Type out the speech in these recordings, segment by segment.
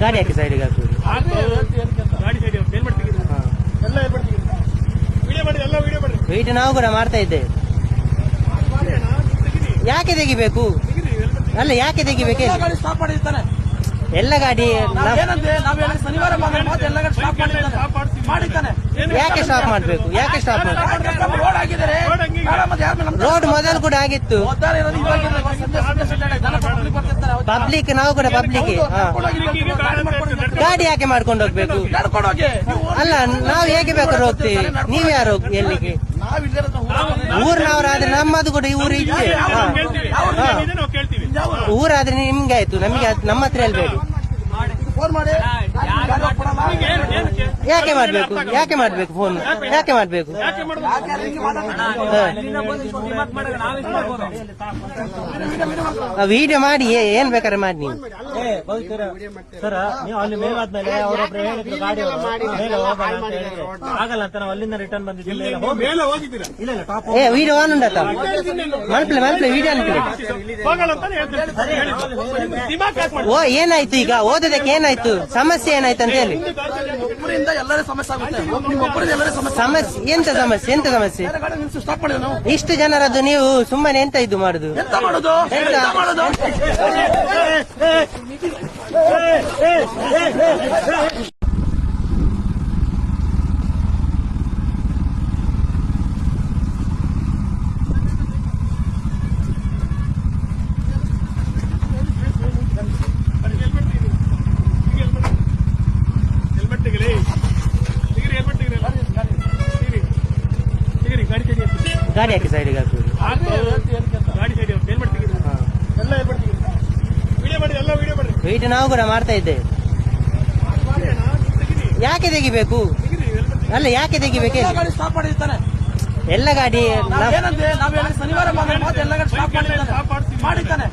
ಗಾಡಿ ಹಾಕಿ ಸೈಡಿಗೆ ಹಾಕುದು. ವೆಯ್ಟ್ ನಾವು ಕೂಡ ಮಾಡ್ತಾ ಇದ್ದೇವೆ. ಯಾಕೆ ತೆಗಿಬೇಕು? ಅಲ್ಲ ಯಾಕೆ ತೆಗಿಬೇಕು? ಸ್ಟಾಪ್ ಮಾಡಿರ್ತಾನೆ ಎಲ್ಲ ಗಾಡಿ ಶನಿವಾರ ಮಾಡಿದ್ದಾನೆ. ಯಾಕೆ ಸ್ಟಾಪ್ ಮಾಡ್ಬೇಕು? ಯಾಕೆ ಸ್ಟಾಪ್ ಮಾಡ್ಬೇಕು? ರೋಡ್ ಆಗಿದ್ದಾರೆ. ರೋಡ್ ಮೊದಲು ಕೂಡ ಆಗಿತ್ತು. ಪಬ್ಲಿಕ್ ನಾವು ಕೂಡ ಪಬ್ಲಿಕ್ ಗಾಡಿ ಯಾಕೆ ಮಾಡ್ಕೊಂಡು ಹೋಗ್ಬೇಕು? ಅಲ್ಲ ನಾವು ಹೇಗೆ ಬೇಕಾದ್ರೂ ಹೋಗ್ತೀವಿ. ನೀವ್ ಯಾರು ಎಲ್ಲಿಗೆ? ಊರ್ನವರಾದ್ರೆ ನಮ್ಮದು ಕೂಡ ಊರು ಇচ্ছে. ಊರಾದ್ರೆ ನಿಮ್ಗೆ ಆಯ್ತು, ನಮಗೆ ನಮ್ಮ ಹತ್ರ ಹೇಳ್ಬೇಡಿ. ಯಾಕೆ ಮಾಡ್ಬೇಕು? ಯಾಕೆ ಮಾಡ್ಬೇಕು ಫೋನ್? ಯಾಕೆ ಮಾಡ್ಬೇಕು? ವಿಡಿಯೋ ಮಾಡಿ ಏನ್ ಬೇಕಾದ್ರೆ ಮಾಡಿ ನೀವು. ಸರ್ ನೀವು ಅಲ್ಲಿ ಮೇಲಾದ್ಮೇಲೆ ಅವರೊಬ್ರು ಹೇಳಿದ್ರು ಗಾಡಿ ಮೇಲೆ ಹೋಗೋಣ ಅಂತ ಹೇಳಿದ್ರೆ ಆಗಲ್ಲ ಅಂತ ನಾವು ಅಲ್ಲಿಂದ ರಿಟರ್ನ್ ಬಂದಿದ್ದೀವಿ. ಇಲ್ಲ ಟಾಪ್ ವಿಡಿಯೋ ಆನ್ ಉಂಟತ್ತ ಮಲ್ಪಲೆ ವಿಡಿಯೋ ಅನ್ಕೊಳ್ಳಿ. ಓ ಏನಾಯ್ತು ಈಗ? ಓದೋದಕ್ಕೆ ಏನಾಯ್ತು? ಸಮಸ್ಯೆ ಏನಾಯ್ತು ಅಂತ ಹೇಳಿ. ಒಬ್ಬರಿಂದ ಎಲ್ಲರೂ ಸಮಸ್ಯೆ ಆಗುತ್ತೆ. ಒಬ್ಬರಿಂದ ಎಲ್ಲರೂ ಸಮಸ್ಯೆ ಎಂತ ಸಮಸ್ಯೆ? ಎಂತ ಸಮಸ್ಯೆ? ಸ್ಟಾಪ್ ಮಾಡಿದ ನಾವು. ಇಷ್ಟು ಜನರದ್ದು ನೀವು ಸುಮ್ಮನೆ ಎಂತ ಇದು ಮಾಡುದು? ಎಂತ ಮಾಡುದು? ಎಂತ ಮಾಡುದು? ಗಾಡಿ ಹಾಕಿ ಸೈಡಿಗೆ ಹಾಕುದು. ವೆಯ್ಟ್ ನಾವು ಕೂಡ ಮಾಡ್ತಾ ಇದ್ದೇವೆ. ಯಾಕೆ ತೆಗಿಬೇಕು? ಅಲ್ಲ ಯಾಕೆ ತೆಗಿಬೇಕು? ಸ್ಟಾಪ್ ಮಾಡಿರ್ತಾನೆ ಎಲ್ಲ ಗಾಡಿ ಶನಿವಾರ ಮಾಡಿದ್ದಾನೆ.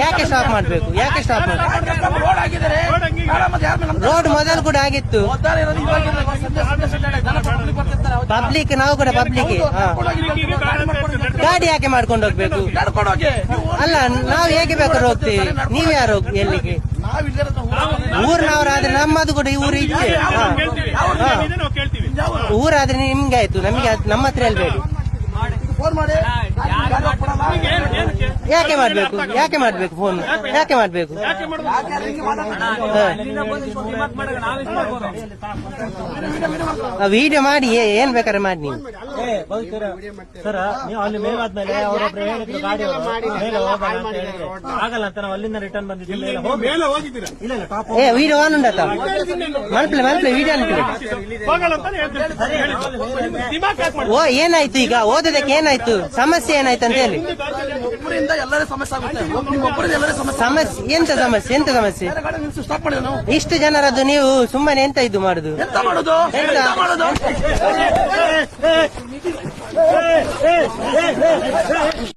ಯಾಕೆ ಸ್ಟಾಪ್ ಮಾಡ್ಬೇಕು? ಯಾಕೆ ಸ್ಟಾಪ್ ಮಾಡ್ಬೇಕು? ರೋಡ್ ಆಗಿದ್ದಾರೆ. ರೋಡ್ ಮೊದಲು ಕೂಡ ಆಗಿತ್ತು. ಪಬ್ಲಿಕ್ ನಾವು ಕೂಡ ಪಬ್ಲಿಕ್ ಗಾಡಿ ಯಾಕೆ ಮಾಡ್ಕೊಂಡು ಹೋಗ್ಬೇಕು? ಅಲ್ಲ ನಾವು ಹೇಗೆ ಬೇಕಾದ್ರೂ ಹೋಗ್ತೀವಿ. ನೀವ್ ಯಾರು ಎಲ್ಲಿಗೆ? ಊರ್ನವರಾದ್ರೆ ನಮ್ಮದು ಕೂಡ ಊರು ಇচ্ছে. ಊರಾದ್ರೆ ನಿಮ್ಗೆ ಆಯ್ತು, ನಮಗೆ ನಮ್ಮ ಹತ್ರ ಹೇಳ್ಬೇಡಿ. ಯಾಕೆ ಮಾಡ್ಬೇಕು? ಯಾಕೆ ಮಾಡ್ಬೇಕು ಫೋನ್? ಯಾಕೆ ಮಾಡ್ಬೇಕು? ವಿಡಿಯೋ ಮಾಡಿ ಏನ್ ಬೇಕಾದ್ರೆ ಮಾಡಿ ನೀವು. ಸರ್ ನೀವು ಅಲ್ಲಿ ಮೇಲಾದ್ಮೇಲೆ ಅವರೊಬ್ರು ಹೇಳಿದ್ರು ಗಾಡಿ ಮೇಲೆ ಹೋಗೋಣ ಅಂತ ಹೇಳಿದ್ರೆ ಆಗಲ್ಲ ಅಂತ ನಾವು ಅಲ್ಲಿಂದ ರಿಟರ್ನ್ ಬಂದಿದ್ದೀವಿ. ಇಲ್ಲ ಟಾಪ್ ವಿಡಿಯೋ ಆನ್ ಉಂಟತ್ತ ಮಲ್ಪಲೆ ವಿಡಿಯೋ ಅನ್ಕೊಳ್ಳಿ. ಓ ಏನಾಯ್ತು ಈಗ? ಓದೋದಕ್ಕೆ ಏನಾಯ್ತು? ಸಮಸ್ಯೆ ಏನಾಯ್ತು ಅಂತ ಹೇಳಿ. ಒಬ್ಬರಿಂದ ಎಲ್ಲರೂ ಸಮಸ್ಯೆ ಆಗುತ್ತೆ. ಒಬ್ಬರಿಂದ ಎಲ್ಲರೂ ಸಮಸ್ಯೆ ಎಂತ ಸಮಸ್ಯೆ? ಎಂತ ಸಮಸ್ಯೆ? ಸ್ಟಾಪ್ ಮಾಡಿದ ನಾವು. ಇಷ್ಟು ಜನರದ್ದು ನೀವು ಸುಮ್ಮನೆ ಎಂತ ಇದು ಮಾಡುದು? ಎಂತ ಮಾಡುದು? ಎಂತ ಮಾಡುದು?